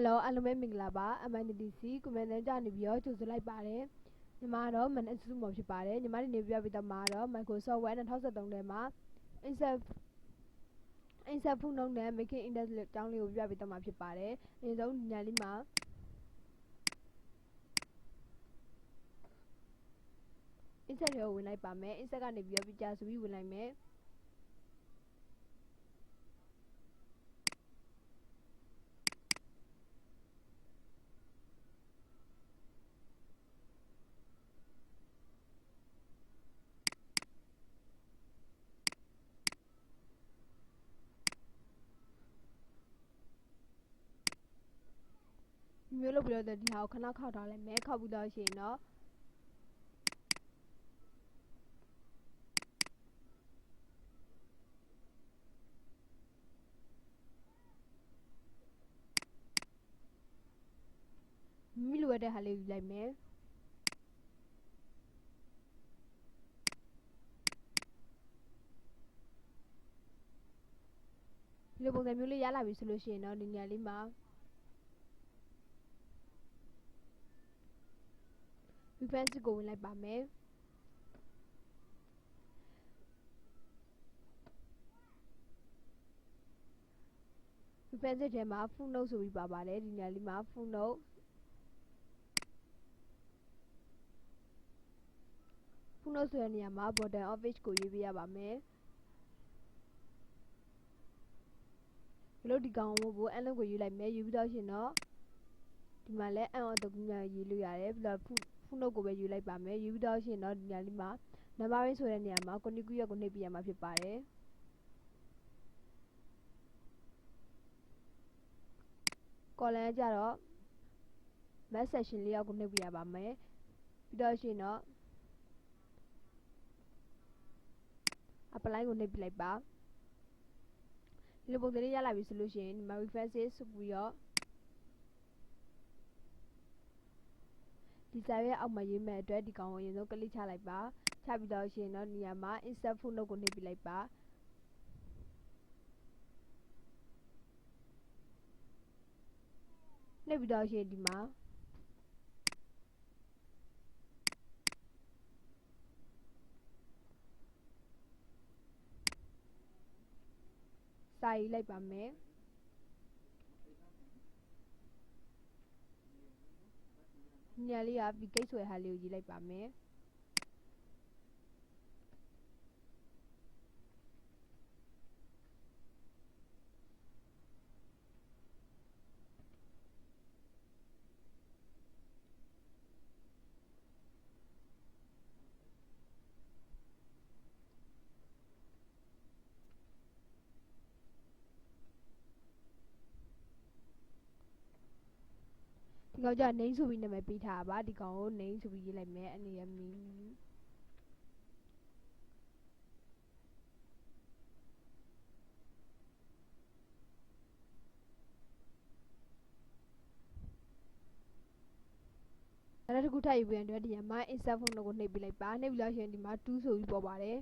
Hello အားလုံးပဲမင်္ဂလာပါ MITDC ကွန်မန်တန်ကနေပြီးတော့ကြိုဆိုလိုက်ပါတယ်ညီမတော့မန်အစုမော်ဖြစ်ပါတယ်ညီမတို့နေပြပြီးတော့မှာတော့ Microsoft Word 2013ထဲမှာ insert footnote နဲ့ making index အကြောင်းလေးကိုပြပြီးတော့မှာဖြစ်ပါတယ်အရင်ဆုံးညလေးမှာ insert တွေကိုဝင်လိုက်ပါမယ် insert ကနေပြီးတော့ပြကြဆိုပြီးဝင်လိုက်မယ်မျိုးလုပ်ပြီးတော့ဒီဟာကိုခဏခောက်ထားလိုက်မယ်ခောက်ပြီးတော့ရှိရင်တော့မိလိုရတဲ့ဟာလေးယူလိုက်မယ်ဒီလိုပုံစံမျိုးလေးရလာပြီဆိုလို့ရှိရင်တော့ဒီညလေးမှာreference ကိုဝင်လိုက်ပါမယ် reference ထဲမှာ footnote ဆိုပြီးပါပါတယ်ဒီညလေးမှာ footnote ဆိုတဲ့နေရာမှာ bottom of page ကိုရွေးပေးရပါမယ်ဒီလိုဒီကောင်ကိုအလုံးကိုယူလိုက်မယ်ယူပြီးတော့ရှင်တော့ဒီမှာလဲအန်အော်တကူများရေးလို့ရတယ်ပြီးတော့footnote ကိုပဲယူလိုက်ပါမယ်ယူပြီးတော့ရှင်တော့ဒီညလေးမှာ numbering ဆိုတဲ့နေရာမှာကိုနီကူရက်ကိုနှိပ်ပြရမှာဖြစ်ပါတယ်column ကြတော့ math section လေးယောက်ကိုနှိပ်ပြရပါမယ်ပြီးတော့ရှင်တော့ apply ကိုနှိပ်ပြလိုက်ပါဒီလိုပုံစံလေးရလာပြီဆိုလို့ရှိရင်ဒီမှာ references ဆိုပြီးတော့ဒီစာရွက်အောက်မှာရေးမဲ့အတွက်ဒီကောင်ကိုအရင်ဆုံးကလစ်ချလိုက်ပါချပြီးတော့ရှင်တော့နေရာမှာ insert footnote ကိုနှိပ်ပြလိုက်ပါနှိပ်ပြီးတော့ရှင်ဒီမှာစာရေးလိုက်ပါမယ်ညလေးက vk ဆိုတဲ့ဟာလေးကိုရေးလိုက်ပါမယ်ဒီကောင်ကျ name ဆိုပြီးနာမည်ပေးထားတာပါဒီကောင်ကို name ဆိုပြီးရေးလိုက်မယ်အနေနဲ့ဒီနောက်တစ်ခုထပ်ယူပြန်အတွက်ဒီမှာ insert footnote ကိုနှိပ်ပြလိုက်ပါနှိပ်ပြီးလို့ရှိရင်ဒီမှာ2ဆိုပြီးပေါ်ပါတယ်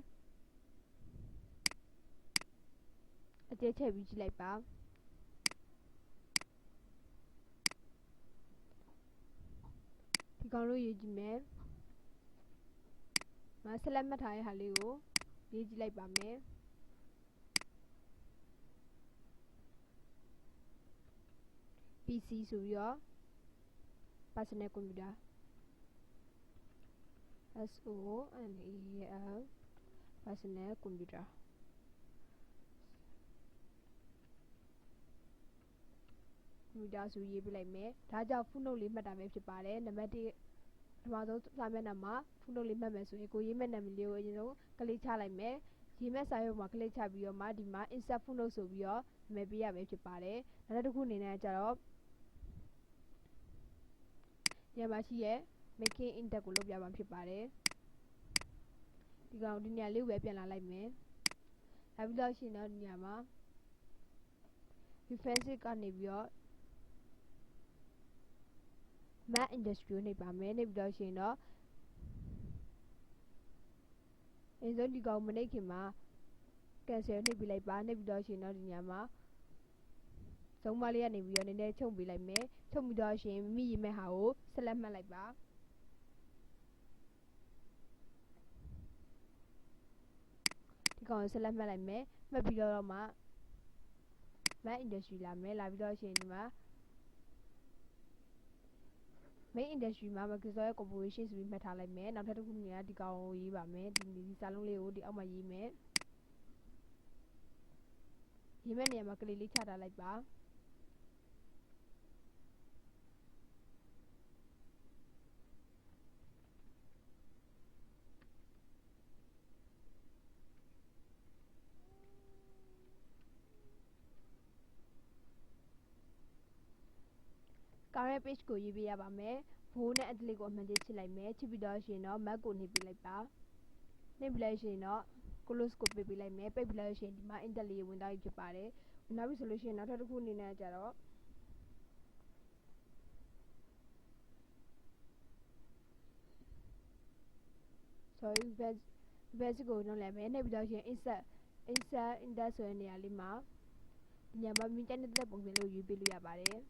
အကျဲချက်ပြီးကြည့်လိုက်ပါဒီကောင်လို့ရေးကြည့်မယ်မဆက်လက်မှတ်ထားတဲ့ဟာလေးကိုရေးကြည့်လိုက်ပါမယ် PC ဆိုပြီးတော့ personal computer SONEL personal computerဆိုရေးပြလိုက်မယ်ဒါကြောင့် footnote လေးမှတ်တာပဲဖြစ်ပါတယ်နံပါတ်1ပထမဆုံးစာမျက်နှာမှာ footnote လေးမှတ်မယ်ဆိုရင်ကိုရေးမဲ့နာမည်လေးကိုအရင်ဆုံးကလစ်ချလိုက်မယ်ရေးမဲ့စာရွက်မှာကလစ်ချပြီးတော့မှဒီမှာ insert footnote ဆိုပြီးတော့နာမည်ပေးရပဲဖြစ်ပါတယ်နောက်တစ်ခုအနေနဲ့ကျတော့ညမှာရှိရဲ့ making index ကိုလုပ်ပြမှာဖြစ်ပါတယ်ဒီကောင်ဒီနေရာလေးကိုပဲပြန်လာလိုက်မယ်နောက်ပြီးတော့ရှင်တော့ဒီနေရာမှာ reference ကနေပြီးတော့ math industry ကိုနှိပ်ပါမယ်နှိပ်ပြီးတော့ရှင်တော့အရင်ဆုံးဒီကောင်မနှိပ်ခင်မှာ cancel နှိပ်ပြလိုက်ပါနှိပ်ပြီးတော့ရှင်တော့ဒီနေရာမှာ ဆုံးမလေးကနေပြီးတော့နည်းနည်းချုပ်ပေးလိုက်မယ်ချုပ်ပြီးတော့ရှင်မိရေးမဲ့ဟာကိုဆက်လက်မှတ်လိုက်ပါဒီကောင်ကိုဆက်လက်မှတ်လိုက်မယ်မှတ်ပြီးတော့မှ main industry လာမယ်လာပြီးတော့ရှင်ဒီမှာ main industry မှာ Microsoft ရဲ့ corporation ဆိုပြီးမှတ်ထားလိုက်မယ်နောက်ထပ်တစ်ခုကဒီကောင်ကိုရေးပါမယ်ဒီစာလုံးလေးကိုဒီအောက်မှာရေးမယ်ရေးမဲ့နေရာမှာကလေးလေးချထားလိုက်ပါcurrent page ကိုရေးပေးရပါမယ်ဘိုးနဲ့အတလေးကိုအမှန်တည်းချစ်လိုက်မယ်ချစ်ပြီးတော့ရှင်တော့ Mac ကိုနှိပ်ပေးလိုက်ပါနှိပ်ပေးလိုက်ရှင်တော့ close ကိုပိတ်ပေးလိုက်မယ်ပိတ်ပေးလိုက်ရှင်ဒီမှာ Intel လေးဝင်သွားပြီဖြစ်ပါတယ်ဝင်သွားပြီဆိုလို့ရှိရင်နောက်ထပ်တစ်ခုအနေနဲ့ကြတော့sorry basic ကိုနှုတ်လိုက်မယ်နှိပ်ပြီးတော့ရှင် insert index ဆိုတဲ့နေရာလေးမှာဒီညမှာမြင်တဲ့ပုံစံလေးကိုရွေးပေးလို့ရပါတယ်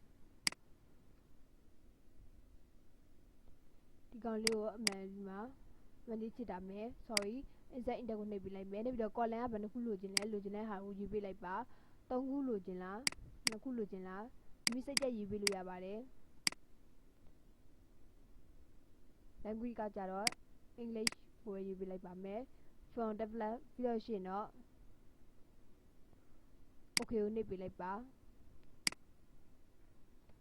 ဒီကောင်လေးကိုအမှန်ဒီမှာမနေ့ချစ်တာမယ် sorry insert index ကိုနှိပ်ပေးလိုက်မယ်နှိပ်ပြီးတော့ column ကဘယ်နှခုလိုချင်လဲလိုချင်တဲ့ဟာကိုရွေးပေးလိုက်ပါ3ခုလိုချင်လား2ခုလိုချင်လားမိစိတ်ချက်ရွေးပေးလို့ရပါတယ် language ကကြတော့ English ကိုရွေးပေးလိုက်ပါမယ် from develop ပြီးတော့ရှင်တော့ okay ကိုနှိပ်ပေးလိုက်ပါ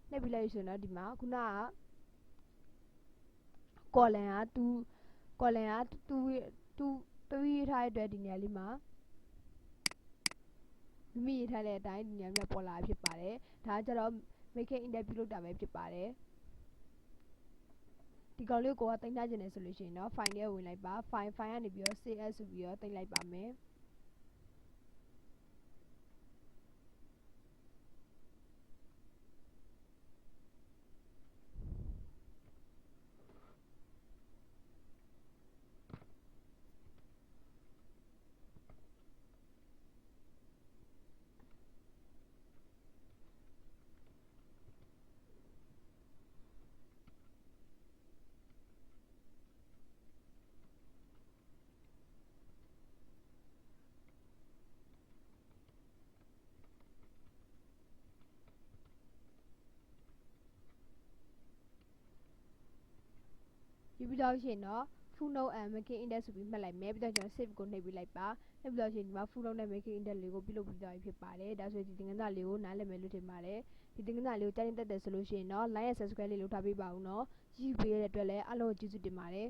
နှိပ်ပေးလိုက်ဆိုတော့ဒီမှာခုနကcolumn က2ရေးထားတဲ့အတွက်ဒီနေရာလေးမှာမိရေးထားတဲ့အတိုင်းဒီနေရာမှာပေါ်လာဖြစ်ပါတယ်ဒါကြတော့ make index ပြုလုပ်တာပဲဖြစ်ပါတယ်ဒီကောင်လေးကိုတင်ထားခြင်းနဲ့ဆိုလို့ရှိရင်တော့ file ထဲဝင်လိုက်ပါ file ကနေပြီးတော့ save as ဆိုပြီးတော့တင်လိုက်ပါမယ်ပြီးတော့ရှင်တော့ footnote and making index ဆိုပြီးမှတ်လိုက်မယ်ပြီးတော့ကျွန်တော် save ကိုနှိပ်ပေးလိုက်ပါနှိပ်ပြီးတော့ရှင်ဒီမှာ footnote နဲ့ making index လေးကိုပြုလုပ်ပြီးသွားပြီဖြစ်ပါတယ်ဒါဆိုရင်ဒီသင်ခန်းစာလေးကိုနားလည်မယ်လို့ထင်ပါတယ်ဒီသင်ခန်းစာလေးကိုကြားရင်တက်တယ်ဆိုလို့ရှိရင်တော့ like and subscribe လေးလုပ်ထားပေးပါဦးနော်ကြည့်ပေးရတဲ့အတွက်လည်းအားလုံးကိုကျေးဇူးတင်ပါတယ်